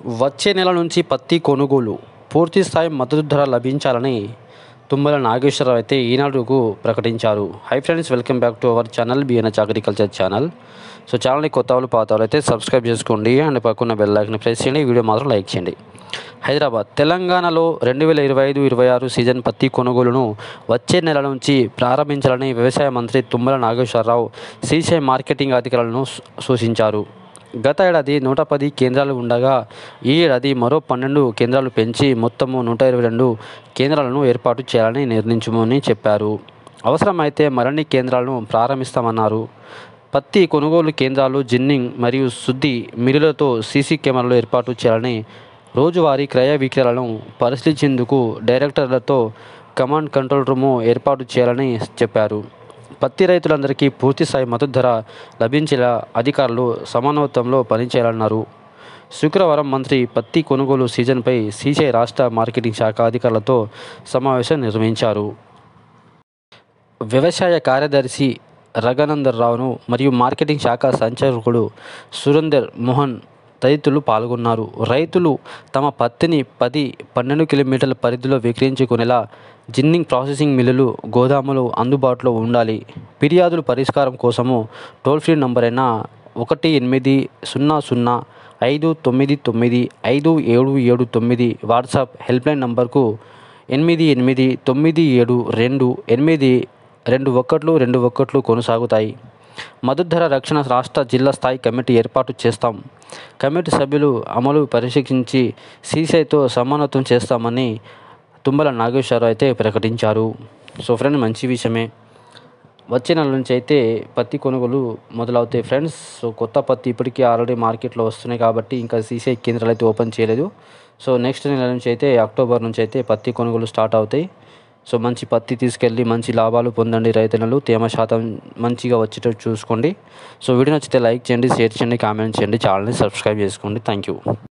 వచ్చే నెల నుంచి పత్తి కొనుగోలు పూర్తి స్థాయి మద్దతు ధర లభించాలని తుమ్మల నాగేశ్వరరావు అయితే ఈనాడుకు ప్రకటించారు. Hi friends, welcome back to our channel BNH agriculture channel. So ఛానల్ని కొత్త వాళ్ళు పాత వాళ్ళు అయితే సబ్స్క్రైబ్ చేసుకోండి అండ్ పక్కన బెల్ ఐకాన్ ప్రెస్ చేయండి. వీడియో మాత్రం లైక్ చేయండి. హైదరాబాద్ తెలంగాణలో 2025-26 సీజన్ పత్తి కొనుగోలును వచ్చే నెల నుంచి ప్రారంభించాలని వ్యవసాయ మంత్రి తుమ్మల నాగేశ్వరరావు సీసీఐ మార్కెటింగ్ అధికారులను సూచించారు. గత ఏడాది 110 కేంద్రాలు ఉండగా ఈ ఏడాది మరో 12 కేంద్రాలు పెంచి మొత్తము 122 కేంద్రాలను ఏర్పాటు చేయాలని నిర్ణయించమని చెప్పారు. అవసరమైతే మరిన్ని కేంద్రాలను ప్రారంభిస్తామన్నారు. పత్తి కొనుగోలు కేంద్రాలు, జిన్నింగ్ మరియు శుద్ధి మిల్లులతో సీసీ కెమెరాలు ఏర్పాటు చేయాలని, రోజువారీ క్రయ విక్రయాలను పరిశీలించేందుకు డైరెక్టర్లతో కమాండ్ కంట్రోల్ రూమ్ ఏర్పాటు చేయాలని చెప్పారు. పత్తి రైతులందరికీ పూర్తి స్థాయి మద్దతు ధర లభించేలా అధికారులు సమన్వయంతో పనిచేయాలన్నారు. శుక్రవారం మంత్రి పత్తి కొనుగోలు సీజన్పై సీసీఐ రాష్ట్ర మార్కెటింగ్ శాఖ అధికారులతో సమావేశం నిర్వహించారు. వ్యవసాయ కార్యదర్శి రఘునందన్ రావును మరియు మార్కెటింగ్ శాఖ సంచాలకుడు సురేందర్ మోహన్ తదితరులు పాల్గొన్నారు. రైతులు తమ పత్తిని 10-12 కిలోమీటర్ల పరిధిలో విక్రయించుకునేలా జిన్నింగ్, ప్రాసెసింగ్ మిల్లులు, గోదాములు అందుబాటులో ఉండాలి. ఫిర్యాదుల పరిష్కారం కోసము టోల్ ఫ్రీ నంబర్ అయిన 1800-599-5779 వాట్సాప్ హెల్ప్లైన్ నంబర్కు 8897282121 కొనసాగుతాయి. మద్దతు ధర రక్షణ రాష్ట్ర, జిల్లా స్థాయి కమిటీ ఏర్పాటు చేస్తాం. కమిటీ సభ్యులు అమలు పరీక్షించి సీసీఐతో సమన్వయం చేస్తామని తుమ్మల నాగేశ్వరరావు అయితే ప్రకటించారు. సో ఫ్రెండ్స్, మంచి విషయమే. వచ్చే నెల నుంచి అయితే పత్తి కొనుగోలు మొదలవుతాయి ఫ్రెండ్స్. సో కొత్త పత్తి ఇప్పటికీ ఆల్రెడీ మార్కెట్లో వస్తున్నాయి కాబట్టి ఇంకా సీసీఐ కేంద్రాలు అయితే ఓపెన్ చేయలేదు. సో నెక్స్ట్ నెల నుంచి అయితే అక్టోబర్ నుంచి అయితే పత్తి కొనుగోలు స్టార్ట్ అవుతాయి. సో మంచి పత్తి తీసుకెళ్ళి మంచి లాభాలు పొందండి రైతులు. తేమ శాతం మంచిగా వచ్చేటట్టు చూసుకోండి. సో వీడియో నచ్చితే లైక్ చేయండి, షేర్ చేయండి, కామెంట్ చేయండి, ఛానల్ని సబ్స్క్రైబ్ చేసుకోండి. Thank you.